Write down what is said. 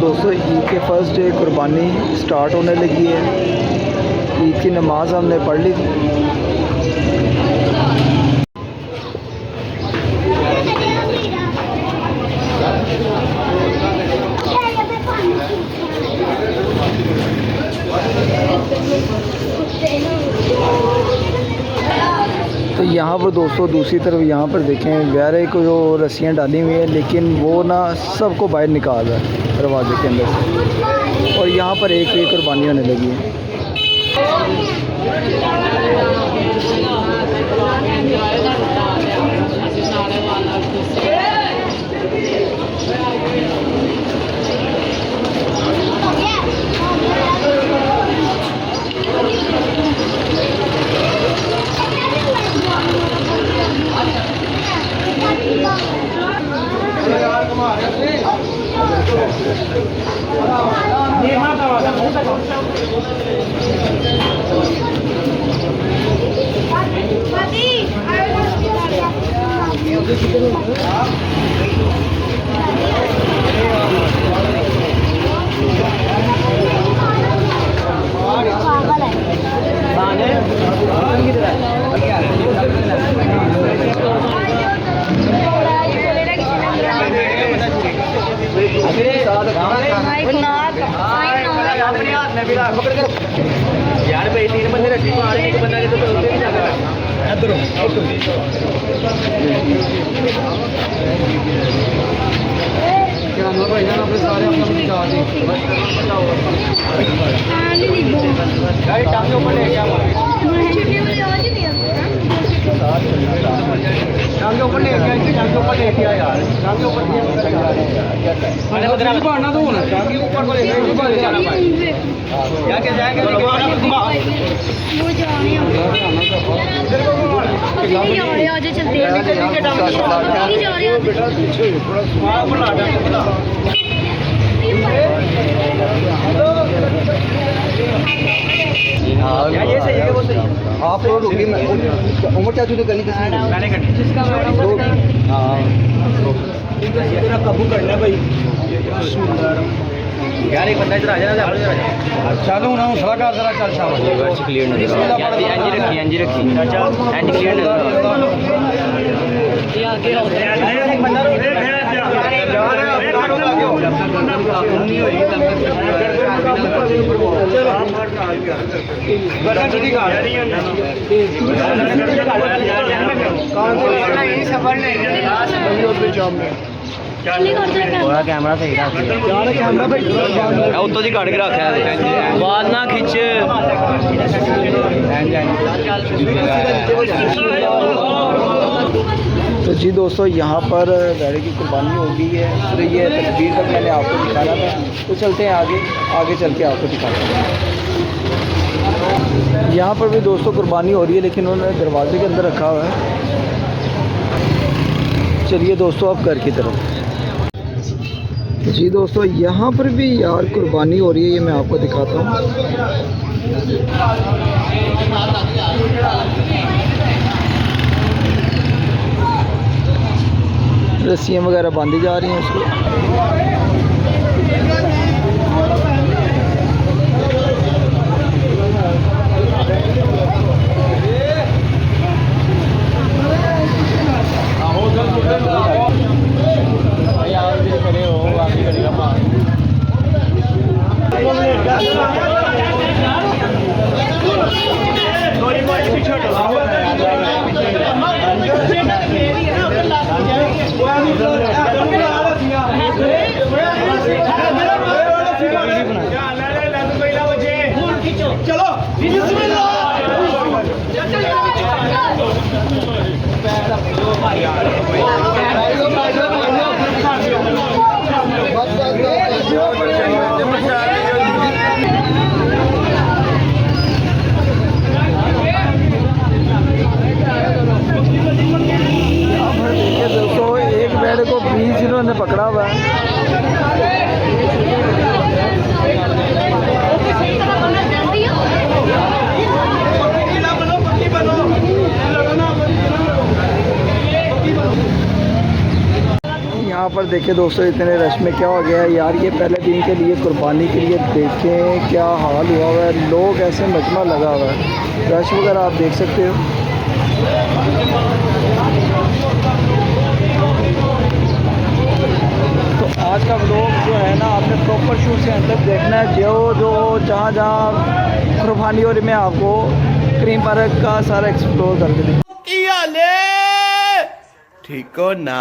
दोस्तों ईद के first day कुर्बानी स्टार्ट होने लगी है। ईद की नमाज़ हमने पढ़ ली थी। तो यहाँ पर दोस्तों दूसरी तरफ यहाँ पर देखें गहरे को जो रस्सियाँ डाली हुई हैं, लेकिन वो ना सबको बाहर निकाल रहा है दरवाजे के अंदर से। और यहाँ पर एक एक कुर्बानी होने लगी है। यार भाई 3 बंदे रखी तो आने एक बंदा तो उधर ही जाकर इधर क्या हम भाई जान अपने सारे अपना बचा दे गाड़ी टांगे ऊपर ले क्या टांगे ऊपर ले गया कि टांगे ऊपर ले गया यार टांगे ऊपर दिया अरे उधर बढ़ना तो ना टांगे ऊपर को ले गया ऊपर ले जाना भाई जाके जाएंगे वो जाने इधर को नहीं जा रहे आज चलते हैं नहीं जा रहे बेटा पीछे थोड़ा सुना ऊपर लाटा यार ये सही है वो सही है आप लोग रुकिए उम्र चाचू ने करनी मैंने करनी जिसका हां तेरा काबू करना भाई यार एक बंदा इधर आ जाना चलो ना सलाह कर जरा चल शाबाश वर्ष क्लियर नहीं एनजी रखी चाचा एनजी क्लियर नहीं ये आगे एक बंदा कैमरा सही कैमरा उत्तों जी कट के रखा बाद ना खिंच तो जी दोस्तों यहाँ पर भेड़े की कुर्बानी हो गई है। तो ये तस्वीर तक मैंने आपको दिखाना था, तो चलते हैं आगे चल के आपको दिखाते हैं। यहाँ पर भी दोस्तों कुर्बानी हो रही है, लेकिन उन्होंने दरवाजे के अंदर रखा हुआ है। चलिए दोस्तों अब घर की तरफ। जी दोस्तों यहाँ पर भी यार कुर्बानी हो रही है, ये मैं आपको दिखाता हूँ। रस्सियाँ वगैरह बांधी जा रही हैं उसको। चलो दोस्तों एक बेड को 20 इन्होंने पकड़ा हुआ है। पर देखें दोस्तों इतने रश में क्या हो गया है यार। ये पहले दिन के लिए कुर्बानी के लिए देखें क्या हाल हुआ हुआ है, लोग ऐसे मजमा लगा हुआ है, रश वगैरह आप देख सकते हो। तो आज का व्लॉग जो है ना आपने प्रॉपर शुरू से अंत तक देखना है। जो जहाँ जहाँ कुर्बानी हो रही मैं आपको क्रीम पार्क का सारा एक्सप्लोर करके ठीक हो ना।